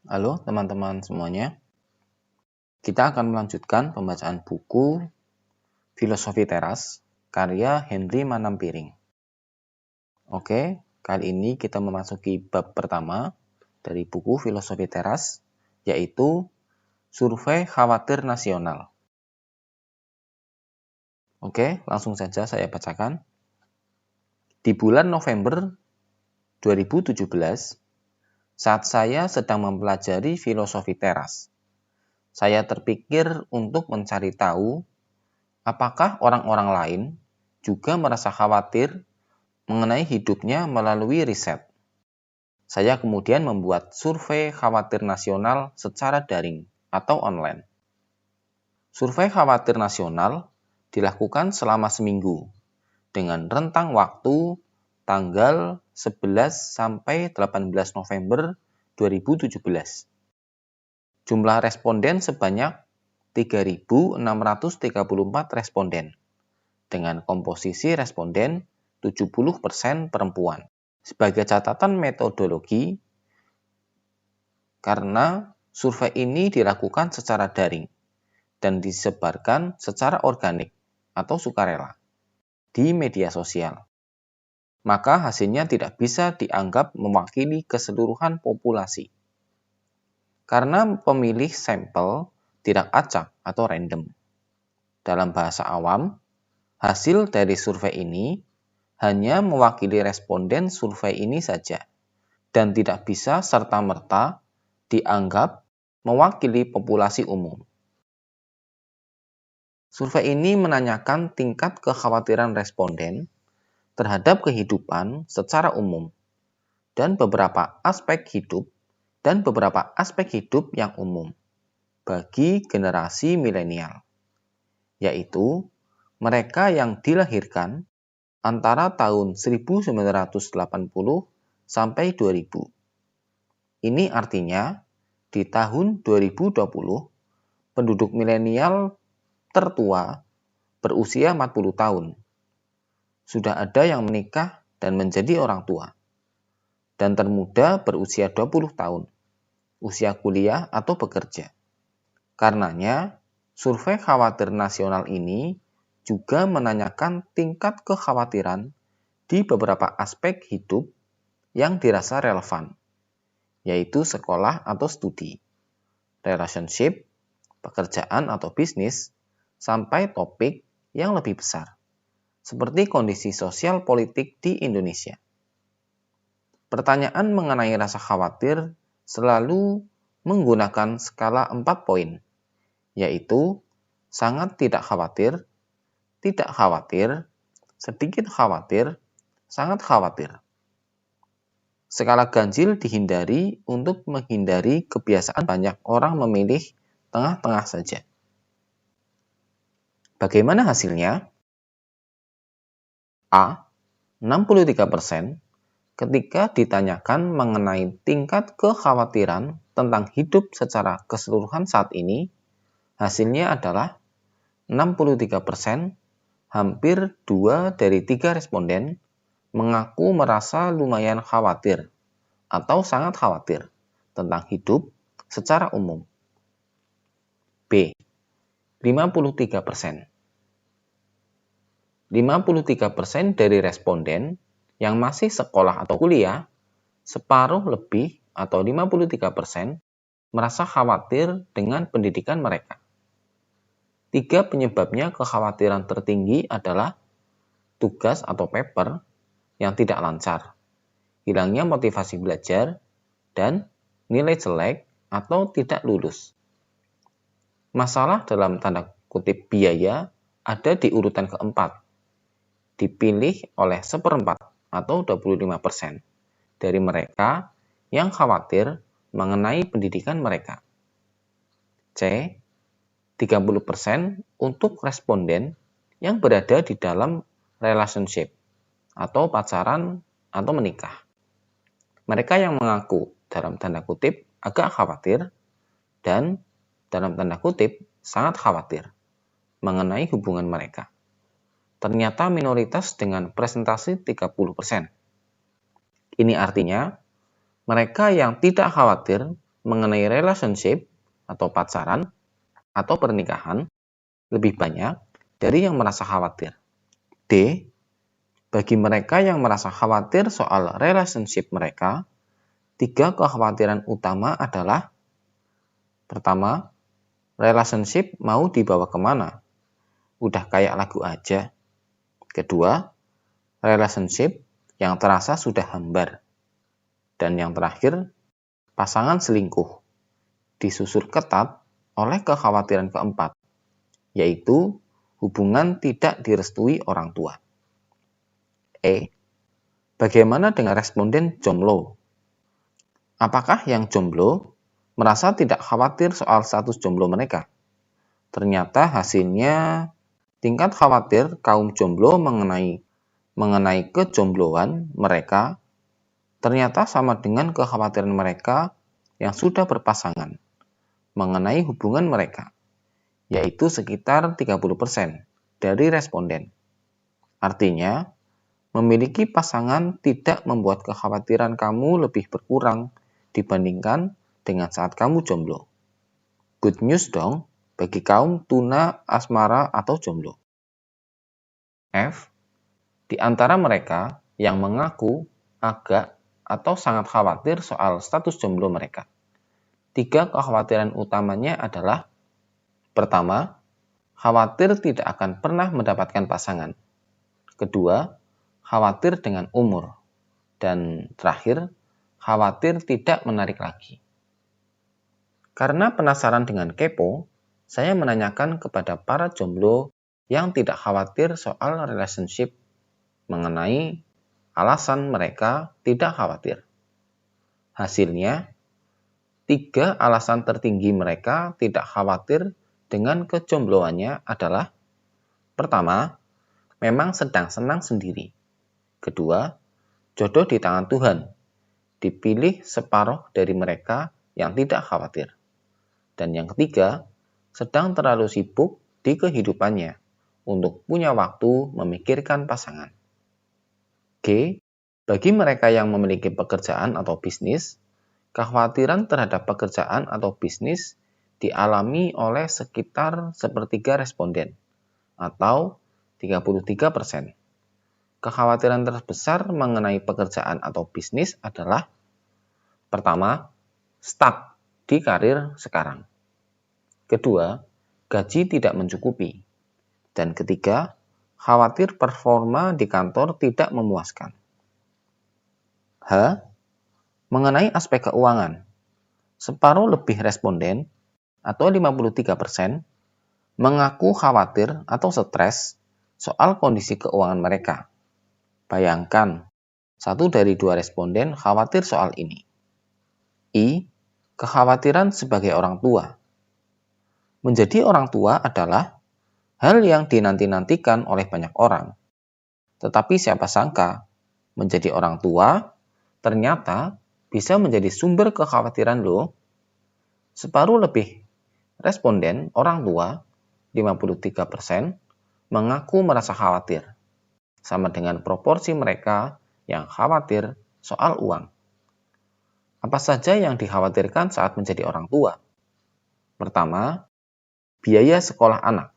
Halo teman-teman semuanya, kita akan melanjutkan pembacaan buku Filosofi Teras karya Henry Manampiring. Oke, kali ini kita memasuki bab pertama dari buku Filosofi Teras, yaitu Survei Khawatir Nasional. Oke, langsung saja saya bacakan. Di bulan November 2017, saat saya sedang mempelajari filosofi teras, saya terpikir untuk mencari tahu apakah orang-orang lain juga merasa khawatir mengenai hidupnya melalui riset. Saya kemudian membuat survei khawatir nasional secara daring atau online. Survei khawatir nasional dilakukan selama seminggu dengan rentang waktu tanggal 11 sampai 18 November 2017. Jumlah responden sebanyak 3.634 responden, dengan komposisi responden 70% perempuan. Sebagai catatan metodologi, karena survei ini dilakukan secara daring dan disebarkan secara organik atau sukarela di media sosial, maka hasilnya tidak bisa dianggap mewakili keseluruhan populasi. Karena pemilih sampel tidak acak atau random. Dalam bahasa awam, hasil dari survei ini hanya mewakili responden survei ini saja, dan tidak bisa serta-merta dianggap mewakili populasi umum. Survei ini menanyakan tingkat kekhawatiran responden terhadap kehidupan secara umum dan beberapa aspek hidup yang umum bagi generasi milenial, yaitu mereka yang dilahirkan antara tahun 1980 sampai 2000. Ini artinya di tahun 2020 penduduk milenial tertua berusia 40 tahun. Sudah ada yang menikah dan menjadi orang tua. Dan termuda berusia 20 tahun, usia kuliah atau bekerja. Karenanya, survei khawatir nasional ini juga menanyakan tingkat kekhawatiran di beberapa aspek hidup yang dirasa relevan, yaitu sekolah atau studi, relationship, pekerjaan atau bisnis, sampai topik yang lebih besar, seperti kondisi sosial politik di Indonesia. Pertanyaan mengenai rasa khawatir selalu menggunakan skala 4 poin, yaitu sangat tidak khawatir, sedikit khawatir, sangat khawatir. Skala ganjil dihindari untuk menghindari kebiasaan banyak orang memilih tengah-tengah saja. Bagaimana hasilnya? A. 63% ketika ditanyakan mengenai tingkat kekhawatiran tentang hidup secara keseluruhan saat ini, hasilnya adalah 63%, hampir 2 dari 3 responden mengaku merasa lumayan khawatir atau sangat khawatir tentang hidup secara umum. B. 53%. 53% dari responden yang masih sekolah atau kuliah, separuh lebih atau 53% merasa khawatir dengan pendidikan mereka. 3 penyebabnya kekhawatiran tertinggi adalah tugas atau paper yang tidak lancar, hilangnya motivasi belajar, dan nilai jelek atau tidak lulus. Masalah dalam tanda kutip biaya ada di urutan keempat, dipilih oleh 1/4 atau 25% dari mereka yang khawatir mengenai pendidikan mereka. C. 30% untuk responden yang berada di dalam relationship atau pacaran atau menikah. Mereka yang mengaku dalam tanda kutip agak khawatir dan dalam tanda kutip sangat khawatir mengenai hubungan mereka. Ternyata minoritas dengan presentasi 30%. Ini artinya mereka yang tidak khawatir mengenai relationship atau pacaran atau pernikahan lebih banyak dari yang merasa khawatir. D. Bagi mereka yang merasa khawatir soal relationship mereka, 3 kekhawatiran utama adalah: pertama, relationship mau dibawa kemana? Udah kayak lagu aja. Kedua, relationship yang terasa sudah hambar. Dan yang terakhir, pasangan selingkuh. Disusul ketat oleh kekhawatiran keempat, yaitu hubungan tidak direstui orang tua. Bagaimana dengan responden jomblo? Apakah yang jomblo merasa tidak khawatir soal status jomblo mereka? Ternyata hasilnya tingkat khawatir kaum jomblo mengenai kejombloan mereka ternyata sama dengan kekhawatiran mereka yang sudah berpasangan mengenai hubungan mereka, yaitu sekitar 30% dari responden. Artinya, memiliki pasangan tidak membuat kekhawatiran kamu lebih berkurang dibandingkan dengan saat kamu jomblo. Good news dong bagi kaum tuna, asmara, atau jomblo. F. Di antara mereka yang mengaku agak atau sangat khawatir soal status jomblo mereka, 3 kekhawatiran utamanya adalah: pertama, khawatir tidak akan pernah mendapatkan pasangan. Kedua, khawatir dengan umur. Dan terakhir, khawatir tidak menarik lagi. Karena penasaran dengan kepo, saya menanyakan kepada para jomblo yang tidak khawatir soal relationship mengenai alasan mereka tidak khawatir. Hasilnya, 3 alasan tertinggi mereka tidak khawatir dengan kejombloannya adalah: pertama, memang sedang senang sendiri. Kedua, jodoh di tangan Tuhan. Dipilih separuh dari mereka yang tidak khawatir. Dan yang ketiga, sedang terlalu sibuk di kehidupannya untuk punya waktu memikirkan pasangan. G. Bagi mereka yang memiliki pekerjaan atau bisnis, kekhawatiran terhadap pekerjaan atau bisnis dialami oleh sekitar sepertiga responden, atau 33%. Kekhawatiran terbesar mengenai pekerjaan atau bisnis adalah: pertama, stuck di karir sekarang. Kedua, gaji tidak mencukupi. Dan ketiga, khawatir performa di kantor tidak memuaskan. H. Mengenai aspek keuangan, separuh lebih responden, atau 53%, mengaku khawatir atau stres soal kondisi keuangan mereka. Bayangkan, 1 dari 2 responden khawatir soal ini. I. Kekhawatiran sebagai orang tua. Menjadi orang tua adalah hal yang dinanti-nantikan oleh banyak orang. Tetapi siapa sangka, menjadi orang tua ternyata bisa menjadi sumber kekhawatiran loh. Separuh lebih responden orang tua, 53%, mengaku merasa khawatir, sama dengan proporsi mereka yang khawatir soal uang. Apa saja yang dikhawatirkan saat menjadi orang tua? Pertama, biaya sekolah anak.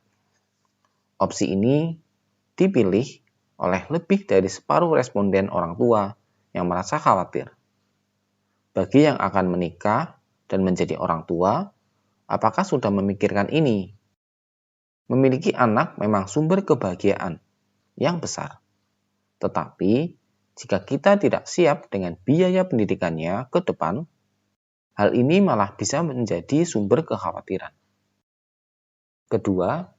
Opsi ini dipilih oleh lebih dari separuh responden orang tua yang merasa khawatir. Bagi yang akan menikah dan menjadi orang tua, apakah sudah memikirkan ini? Memiliki anak memang sumber kebahagiaan yang besar. Tetapi, jika kita tidak siap dengan biaya pendidikannya ke depan, hal ini malah bisa menjadi sumber kekhawatiran. Kedua,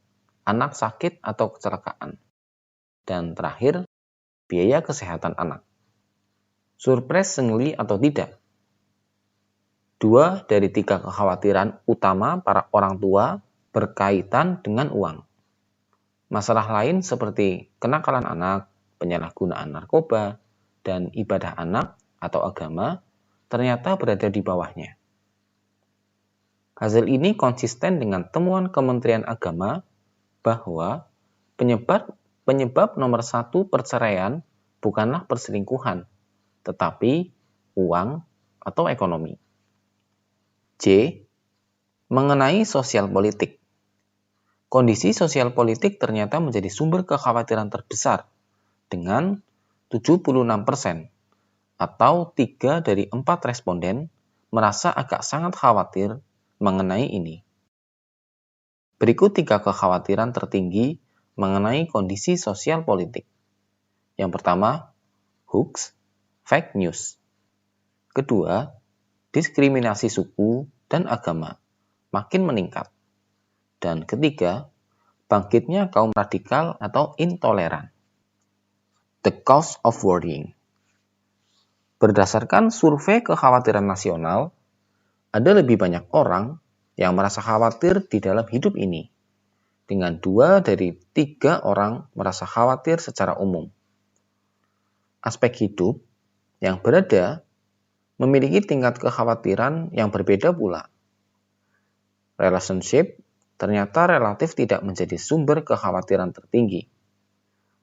anak sakit atau kecelakaan. Dan terakhir, biaya kesehatan anak. Surprise sengli atau tidak? 2 dari 3 kekhawatiran utama para orang tua berkaitan dengan uang. Masalah lain seperti kenakalan anak, penyalahgunaan narkoba, dan ibadah anak atau agama ternyata berada di bawahnya. Hasil ini konsisten dengan temuan Kementerian Agama bahwa penyebab nomor 1 perceraian bukanlah perselingkuhan, tetapi uang atau ekonomi. C. Mengenai sosial politik. Kondisi sosial politik ternyata menjadi sumber kekhawatiran terbesar dengan 76% atau 3 dari 4 responden merasa agak sangat khawatir mengenai ini. Berikut 3 kekhawatiran tertinggi mengenai kondisi sosial politik. Yang pertama, hoax, fake news. Kedua, diskriminasi suku dan agama makin meningkat. Dan ketiga, bangkitnya kaum radikal atau intoleran. The cause of worrying. Berdasarkan survei kekhawatiran nasional, ada lebih banyak orang yang merasa khawatir di dalam hidup ini, dengan 2 dari 3 orang merasa khawatir secara umum. Aspek hidup yang berada memiliki tingkat kekhawatiran yang berbeda pula. Relationship ternyata relatif tidak menjadi sumber kekhawatiran tertinggi.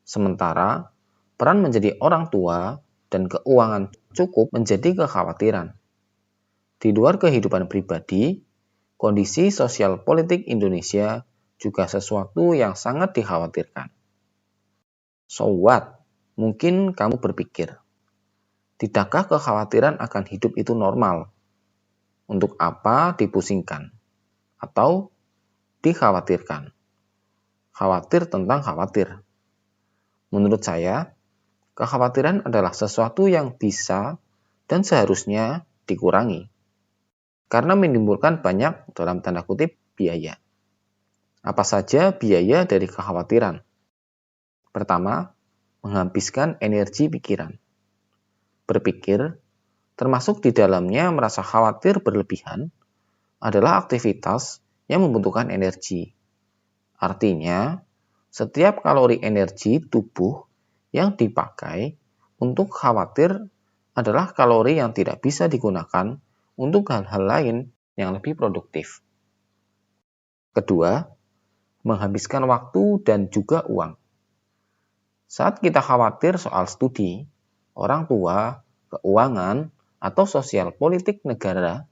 Sementara, peran menjadi orang tua dan keuangan cukup menjadi kekhawatiran. Di luar kehidupan pribadi, kondisi sosial politik Indonesia juga sesuatu yang sangat dikhawatirkan. So what? Mungkin kamu berpikir, tidakkah kekhawatiran akan hidup itu normal? Untuk apa dipusingkan? Atau dikhawatirkan? Khawatir tentang khawatir. Menurut saya, kekhawatiran adalah sesuatu yang bisa dan seharusnya dikurangi. Karena menimbulkan banyak, dalam tanda kutip, biaya. Apa saja biaya dari kekhawatiran? Pertama, menghabiskan energi pikiran. Berpikir, termasuk di dalamnya merasa khawatir berlebihan, adalah aktivitas yang membutuhkan energi. Artinya, setiap kalori energi tubuh yang dipakai untuk khawatir adalah kalori yang tidak bisa digunakan untuk hal-hal lain yang lebih produktif. Kedua, menghabiskan waktu dan juga uang. Saat kita khawatir soal studi, orang tua, keuangan, atau sosial politik negara,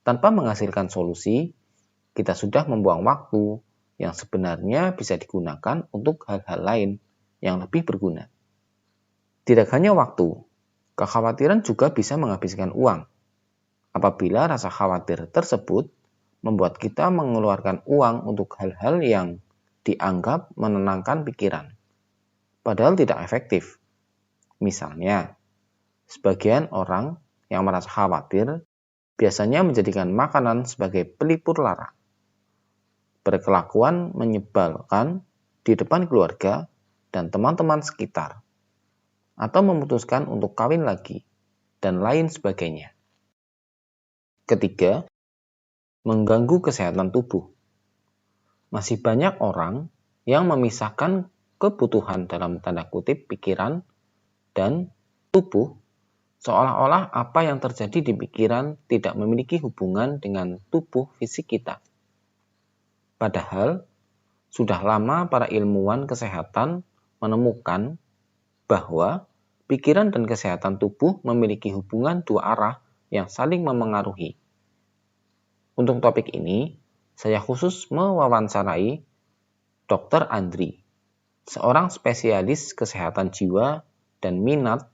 tanpa menghasilkan solusi, kita sudah membuang waktu yang sebenarnya bisa digunakan untuk hal-hal lain yang lebih berguna. Tidak hanya waktu, kekhawatiran juga bisa menghabiskan uang. Apabila rasa khawatir tersebut membuat kita mengeluarkan uang untuk hal-hal yang dianggap menenangkan pikiran, padahal tidak efektif. Misalnya, sebagian orang yang merasa khawatir biasanya menjadikan makanan sebagai pelipur lara, berkelakuan menyebalkan di depan keluarga dan teman-teman sekitar, atau memutuskan untuk kawin lagi, dan lain sebagainya. Ketiga, mengganggu kesehatan tubuh. Masih banyak orang yang memisahkan kebutuhan dalam tanda kutip pikiran dan tubuh, seolah-olah apa yang terjadi di pikiran tidak memiliki hubungan dengan tubuh fisik kita. Padahal, sudah lama para ilmuwan kesehatan menemukan bahwa pikiran dan kesehatan tubuh memiliki hubungan dua arah yang saling memengaruhi. Untuk topik ini, saya khusus mewawancarai Dr. Andri, seorang spesialis kesehatan jiwa dan minat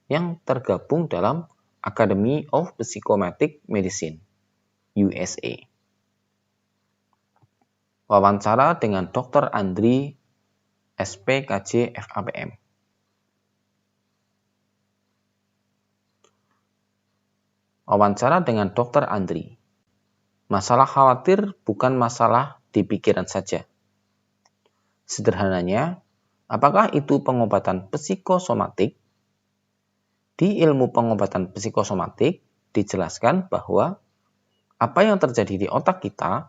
yang tergabung dalam Academy of Psychosomatic Medicine, USA. Wawancara dengan Dr. Andri, SPKJ FAPM. Wawancara dengan Dr. Andri. Masalah khawatir bukan masalah di pikiran saja. Sederhananya, apakah itu pengobatan psikosomatik? Di ilmu pengobatan psikosomatik dijelaskan bahwa apa yang terjadi di otak kita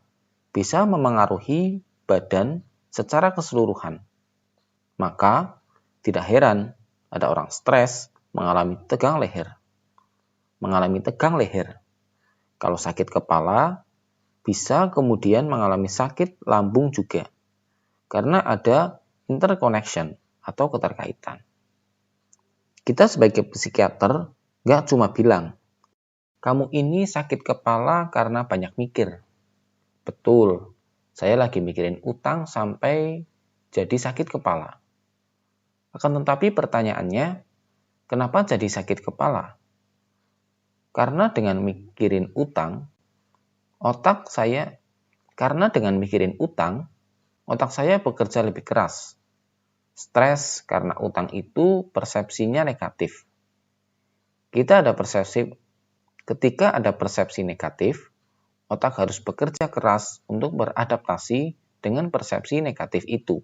bisa memengaruhi badan secara keseluruhan. Maka, tidak heran ada orang stres mengalami tegang leher. Kalau sakit kepala, bisa kemudian mengalami sakit lambung juga, karena ada interconnection atau keterkaitan. Kita sebagai psikiater nggak cuma bilang, Kamu ini sakit kepala karena banyak mikir. Betul, saya lagi mikirin utang sampai jadi sakit kepala. Akan tetapi pertanyaannya, kenapa jadi sakit kepala? Karena dengan mikirin utang, otak saya bekerja lebih keras. Stres karena utang itu persepsinya negatif. Ketika ada persepsi negatif, otak harus bekerja keras untuk beradaptasi dengan persepsi negatif itu.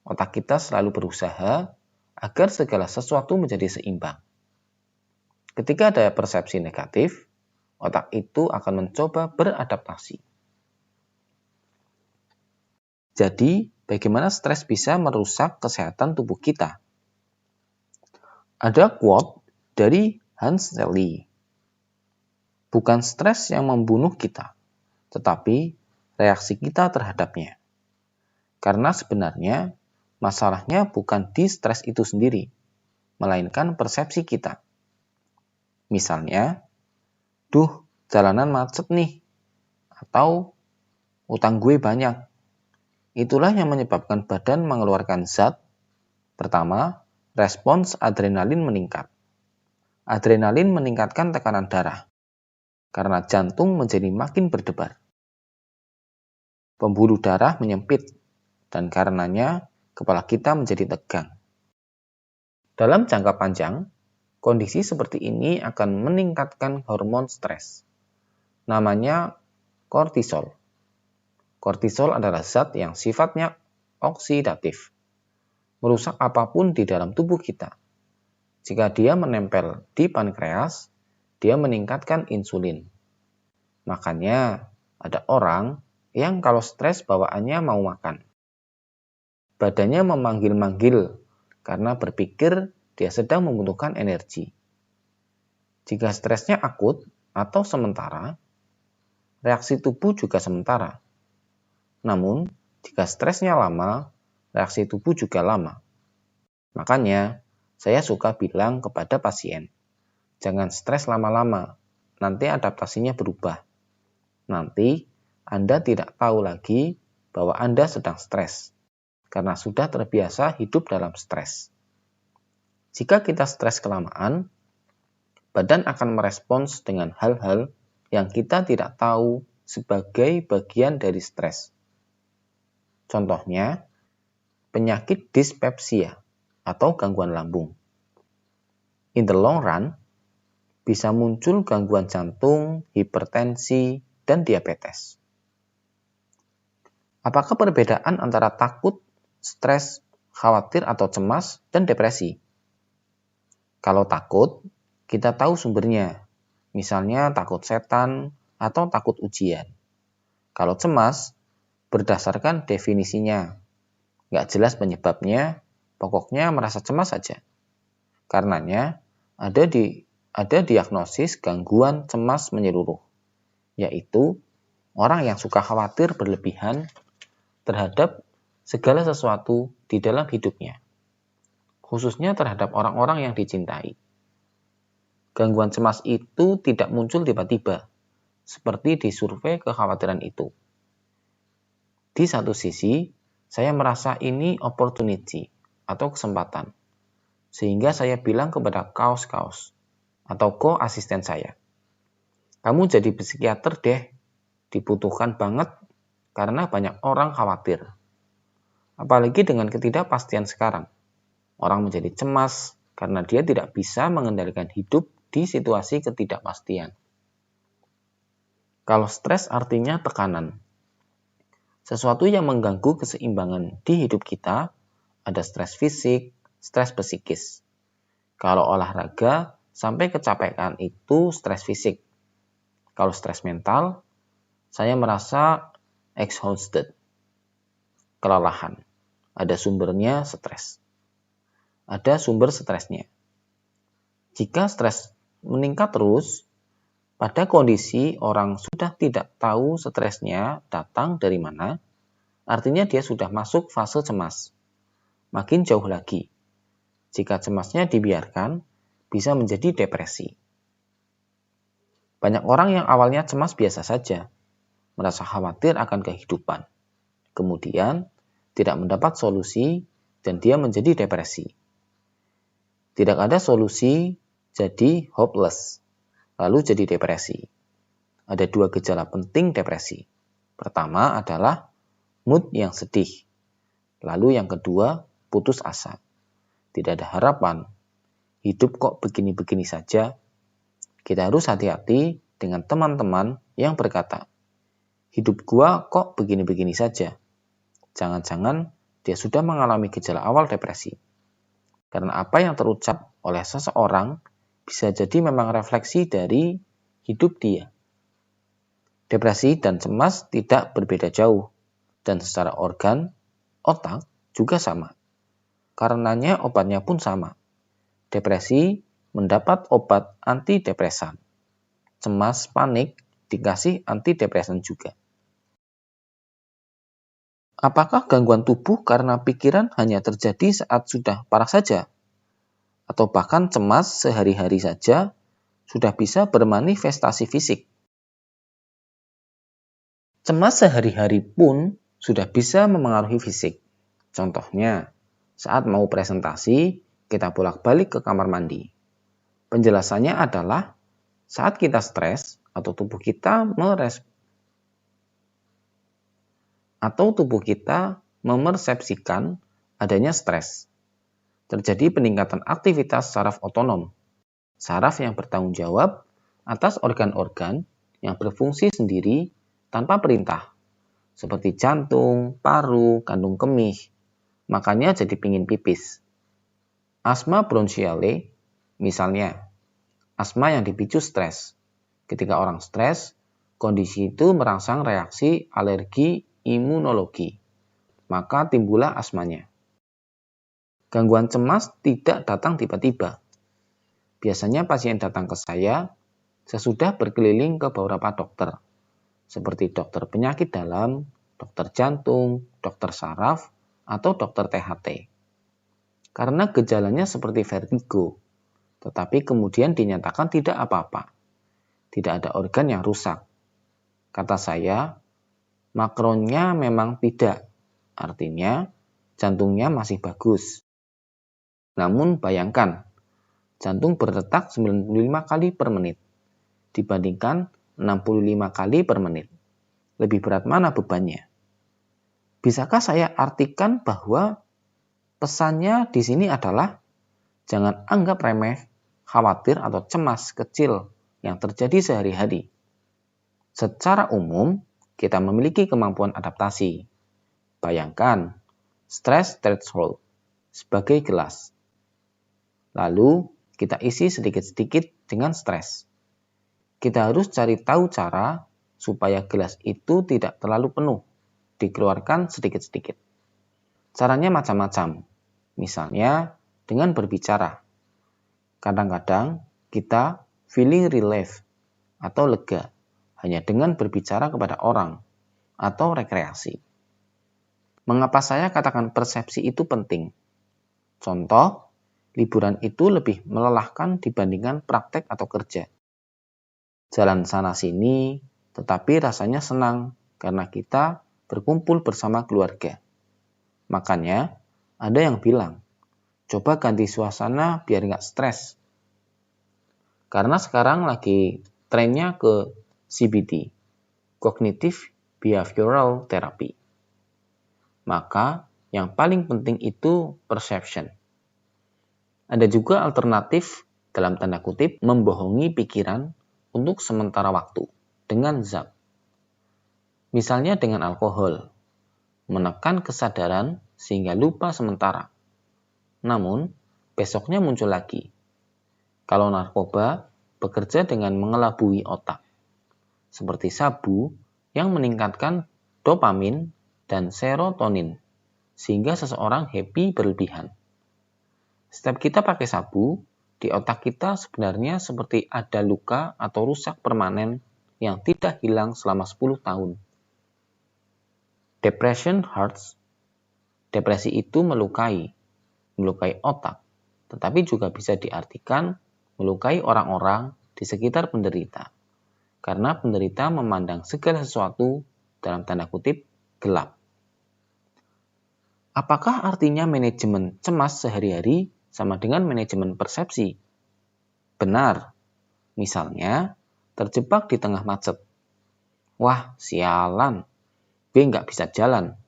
Otak kita selalu berusaha agar segala sesuatu menjadi seimbang. Ketika ada persepsi negatif, otak itu akan mencoba beradaptasi. Jadi, bagaimana stres bisa merusak kesehatan tubuh kita? Ada quote dari Hans Selye. Bukan stres yang membunuh kita, tetapi reaksi kita terhadapnya. Karena sebenarnya masalahnya bukan di stres itu sendiri, melainkan persepsi kita. Misalnya, jalanan macet nih, atau utang gue banyak. Itulah yang menyebabkan badan mengeluarkan zat. Pertama, respons adrenalin meningkat. Adrenalin meningkatkan tekanan darah, karena jantung menjadi makin berdebar. Pembuluh darah menyempit, dan karenanya kepala kita menjadi tegang. Dalam jangka panjang, kondisi seperti ini akan meningkatkan hormon stres. Namanya kortisol. Kortisol adalah zat yang sifatnya oksidatif, merusak apapun di dalam tubuh kita. Jika dia menempel di pankreas, dia meningkatkan insulin. Makanya ada orang yang kalau stres bawaannya mau makan. Badannya memanggil-manggil karena berpikir dia sedang membutuhkan energi. Jika stresnya akut atau sementara, reaksi tubuh juga sementara. Namun, jika stresnya lama, reaksi tubuh juga lama. Makanya, saya suka bilang kepada pasien, jangan stres lama-lama, nanti adaptasinya berubah. Nanti, Anda tidak tahu lagi bahwa Anda sedang stres, karena sudah terbiasa hidup dalam stres. Jika kita stres kelamaan, badan akan merespons dengan hal-hal yang kita tidak tahu sebagai bagian dari stres. Contohnya, penyakit dispepsia atau gangguan lambung. In the long run, bisa muncul gangguan jantung, hipertensi, dan diabetes. Apakah perbedaan antara takut, stres, khawatir atau cemas, dan depresi? Kalau takut, kita tahu sumbernya. Misalnya takut setan atau takut ujian. Kalau cemas, berdasarkan definisinya. Nggak jelas penyebabnya, pokoknya merasa cemas saja. Karenanya, ada diagnosis gangguan cemas menyeluruh, yaitu orang yang suka khawatir berlebihan terhadap segala sesuatu di dalam hidupnya, khususnya terhadap orang-orang yang dicintai. Gangguan cemas itu tidak muncul tiba-tiba, seperti di survei kekhawatiran itu. Di satu sisi, saya merasa ini opportunity atau kesempatan, sehingga saya bilang kepada kaos-kaos atau co-asisten saya, kamu jadi psikiater deh, dibutuhkan banget karena banyak orang khawatir. Apalagi dengan ketidakpastian sekarang. Orang menjadi cemas karena dia tidak bisa mengendalikan hidup di situasi ketidakpastian. Kalau stres artinya tekanan. Sesuatu yang mengganggu keseimbangan di hidup kita, ada stres fisik, stres psikis. Kalau olahraga, sampai kecapean itu stres fisik. Kalau stres mental, saya merasa exhausted, kelelahan. Ada sumbernya stres. Ada sumber stresnya. Jika stres meningkat terus, pada kondisi orang sudah tidak tahu stresnya datang dari mana, artinya dia sudah masuk fase cemas. Makin jauh lagi. Jika cemasnya dibiarkan, bisa menjadi depresi. Banyak orang yang awalnya cemas biasa saja, merasa khawatir akan kehidupan. Kemudian, tidak mendapat solusi dan dia menjadi depresi. Tidak ada solusi, jadi hopeless, lalu jadi depresi. Ada dua gejala penting depresi. Pertama adalah mood yang sedih. Lalu yang kedua, putus asa. Tidak ada harapan. Hidup kok begini-begini saja. Kita harus hati-hati dengan teman-teman yang berkata, hidup gua kok begini-begini saja. Jangan-jangan dia sudah mengalami gejala awal depresi. Karena apa yang terucap oleh seseorang bisa jadi memang refleksi dari hidup dia. Depresi dan cemas tidak berbeda jauh, dan secara organ, otak juga sama. Karenanya obatnya pun sama. Depresi mendapat obat antidepresan. Cemas, panik dikasih antidepresan juga. Apakah gangguan tubuh karena pikiran hanya terjadi saat sudah parah saja? Atau bahkan cemas sehari-hari saja sudah bisa bermanifestasi fisik? Cemas sehari-hari pun sudah bisa memengaruhi fisik. Contohnya, saat mau presentasi, kita bolak-balik ke kamar mandi. Penjelasannya adalah saat kita stres atau tubuh kita memersepsikan adanya stres. Terjadi peningkatan aktivitas saraf otonom. Saraf yang bertanggung jawab atas organ-organ yang berfungsi sendiri tanpa perintah. Seperti jantung, paru, kandung kemih. Makanya jadi pingin pipis. Asma bronchiale, misalnya, asma yang dipicu stres. Ketika orang stres, kondisi itu merangsang reaksi alergi imunologi. Maka timbullah asmanya. Gangguan cemas tidak datang tiba-tiba. Biasanya pasien datang ke saya sesudah berkeliling ke beberapa dokter, seperti dokter penyakit dalam, dokter jantung, dokter saraf, atau dokter THT. Karena gejalanya seperti vertigo, tetapi kemudian dinyatakan tidak apa-apa. Tidak ada organ yang rusak. Kata saya, makronnya memang tidak. Artinya, jantungnya masih bagus. Namun bayangkan, jantung berdetak 95 kali per menit, dibandingkan 65 kali per menit. Lebih berat mana bebannya? Bisakah saya artikan bahwa pesannya di sini adalah jangan anggap remeh, khawatir atau cemas kecil yang terjadi sehari-hari. Secara umum, kita memiliki kemampuan adaptasi. Bayangkan, stress threshold sebagai gelas. Lalu, kita isi sedikit-sedikit dengan stres. Kita harus cari tahu cara supaya gelas itu tidak terlalu penuh, dikeluarkan sedikit-sedikit. Caranya macam-macam. Misalnya, dengan berbicara. Kadang-kadang, kita feeling relief atau lega hanya dengan berbicara kepada orang atau rekreasi. Mengapa saya katakan persepsi itu penting? Contoh, liburan itu lebih melelahkan dibandingkan praktek atau kerja. Jalan sana-sini, tetapi rasanya senang karena kita berkumpul bersama keluarga. Makanya, ada yang bilang, coba ganti suasana biar nggak stres. Karena sekarang lagi trennya ke CBT, Cognitive Behavioral Therapy. Maka yang paling penting itu perception. Ada juga alternatif dalam tanda kutip membohongi pikiran untuk sementara waktu dengan zat. Misalnya dengan alkohol, menekan kesadaran sehingga lupa sementara. Namun, besoknya muncul lagi. Kalau narkoba bekerja dengan mengelabui otak, seperti sabu yang meningkatkan dopamin dan serotonin, sehingga seseorang happy berlebihan. Setiap kita pakai sabu, di otak kita sebenarnya seperti ada luka atau rusak permanen yang tidak hilang selama 10 tahun. Depression hurts. Depresi itu melukai otak, tetapi juga bisa diartikan melukai orang-orang di sekitar penderita. karena penderita memandang segala sesuatu dalam tanda kutip gelap. Apakah artinya manajemen cemas sehari-hari sama dengan manajemen persepsi? Benar. Misalnya, terjebak di tengah macet. Wah, sialan. B nggak bisa jalan.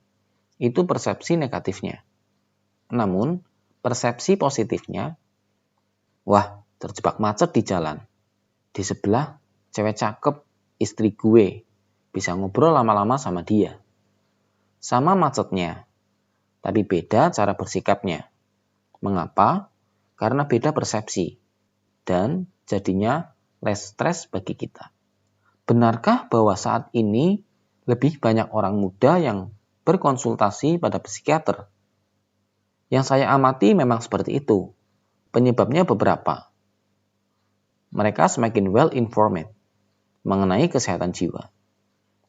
Itu persepsi negatifnya. Namun, persepsi positifnya, wah, terjebak macet di jalan. Di sebelah, cewek cakep, istri gue. Bisa ngobrol lama-lama sama dia. Sama macetnya, tapi beda cara bersikapnya. Mengapa? Karena beda persepsi. Dan jadinya less stress bagi kita. Benarkah bahwa saat ini lebih banyak orang muda yang berkonsultasi pada psikiater? Yang saya amati memang seperti itu. Penyebabnya beberapa. Mereka semakin well-informed mengenai kesehatan jiwa.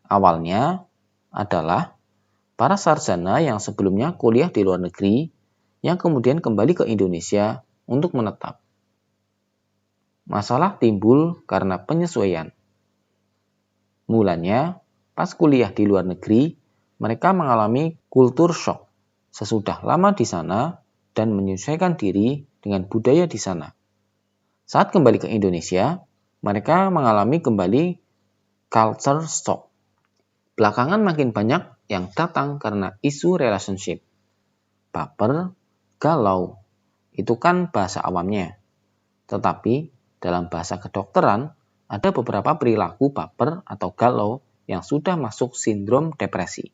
Awalnya adalah para sarjana yang sebelumnya kuliah di luar negeri yang kemudian kembali ke Indonesia untuk menetap. Masalah timbul karena penyesuaian. Mulanya, pas kuliah di luar negeri, mereka mengalami kultur shock sesudah lama di sana dan menyesuaikan diri dengan budaya di sana. Saat kembali ke Indonesia, mereka mengalami kembali culture shock. Belakangan makin banyak yang datang karena isu relationship. Baper, galau, itu kan bahasa awamnya. Tetapi dalam bahasa kedokteran, ada beberapa perilaku baper atau galau yang sudah masuk sindrom depresi.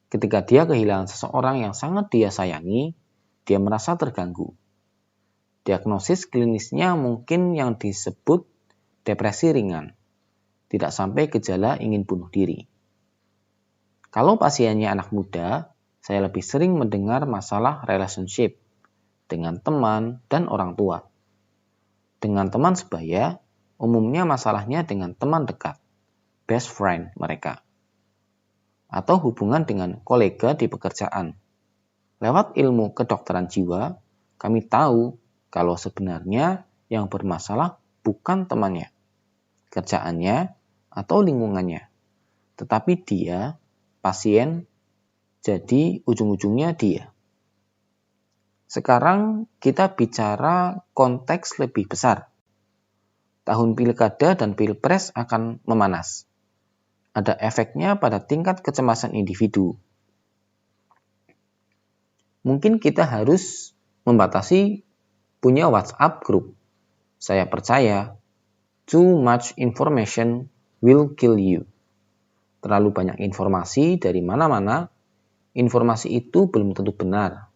Ketika dia kehilangan seseorang yang sangat dia sayangi, dia merasa terganggu. Diagnosis klinisnya mungkin yang disebut depresi ringan, tidak sampai gejala ingin bunuh diri. Kalau pasiennya anak muda, saya lebih sering mendengar masalah relationship dengan teman dan orang tua. Dengan teman sebaya, umumnya masalahnya dengan teman dekat, best friend mereka, atau hubungan dengan kolega di pekerjaan. Lewat ilmu kedokteran jiwa, kami tahu kalau sebenarnya yang bermasalah bukan temannya, kerjaannya, atau lingkungannya, tetapi dia, pasien, jadi ujung-ujungnya dia. Sekarang kita bicara konteks lebih besar. Tahun pilkada dan pilpres akan memanas. Ada efeknya pada tingkat kecemasan individu. Mungkin kita harus membatasi punya WhatsApp group. Saya percaya, too much information will kill you. Terlalu banyak informasi dari mana-mana, informasi itu belum tentu benar.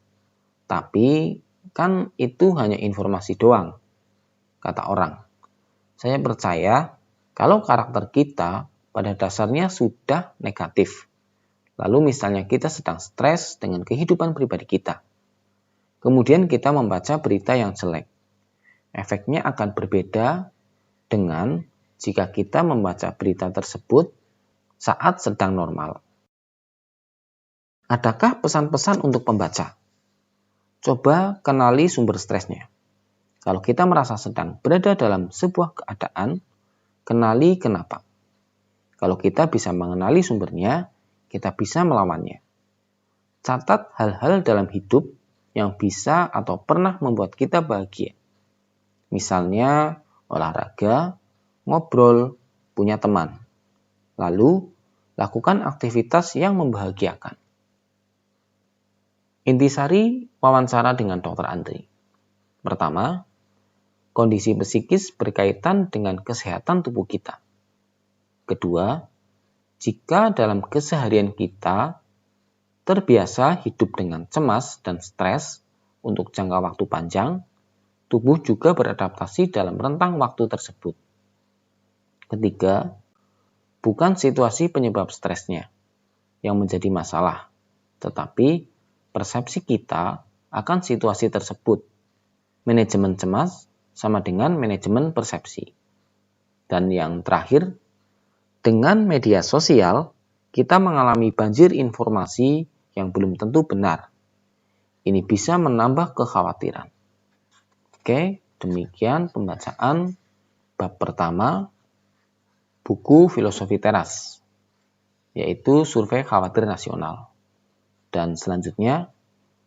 Tapi kan itu hanya informasi doang, kata orang. Saya percaya kalau karakter kita pada dasarnya sudah negatif. Lalu misalnya kita sedang stres dengan kehidupan pribadi kita. Kemudian kita membaca berita yang jelek. Efeknya akan berbeda dengan jika kita membaca berita tersebut saat sedang normal. Adakah pesan-pesan untuk pembaca? Coba kenali sumber stresnya. Kalau kita merasa sedang berada dalam sebuah keadaan, kenali kenapa. Kalau kita bisa mengenali sumbernya, kita bisa melawannya. Catat hal-hal dalam hidup yang bisa atau pernah membuat kita bahagia. Misalnya, olahraga, ngobrol, punya teman. Lalu, lakukan aktivitas yang membahagiakan. Intisari wawancara dengan Dr. Andri. Pertama, kondisi psikis berkaitan dengan kesehatan tubuh kita. Kedua, jika dalam keseharian kita terbiasa hidup dengan cemas dan stres untuk jangka waktu panjang, tubuh juga beradaptasi dalam rentang waktu tersebut. Ketiga, bukan situasi penyebab stresnya yang menjadi masalah, tetapi persepsi kita akan situasi tersebut. Manajemen cemas sama dengan manajemen persepsi. Dan yang terakhir, dengan media sosial, kita mengalami banjir informasi yang belum tentu benar. Ini bisa menambah kekhawatiran. Oke, demikian pembacaan bab pertama. buku Filosofi Teras, yaitu Survei Khawatir Nasional. Dan selanjutnya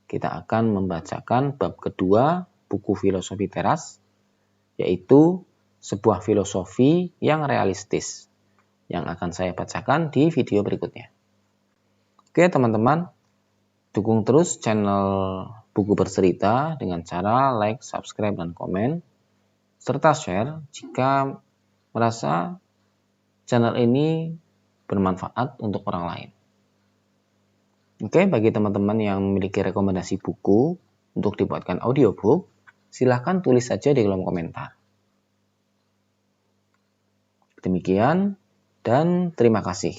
kita akan membacakan bab kedua buku Filosofi Teras, yaitu sebuah filosofi yang realistis, yang akan saya bacakan di video berikutnya. Oke teman-teman, dukung terus channel Buku Bercerita dengan cara like, subscribe, dan komen, serta share jika merasa channel ini bermanfaat untuk orang lain. Oke, bagi teman-teman yang memiliki rekomendasi buku untuk dibuatkan audiobook, silahkan tulis saja di kolom komentar. Demikian, dan terima kasih.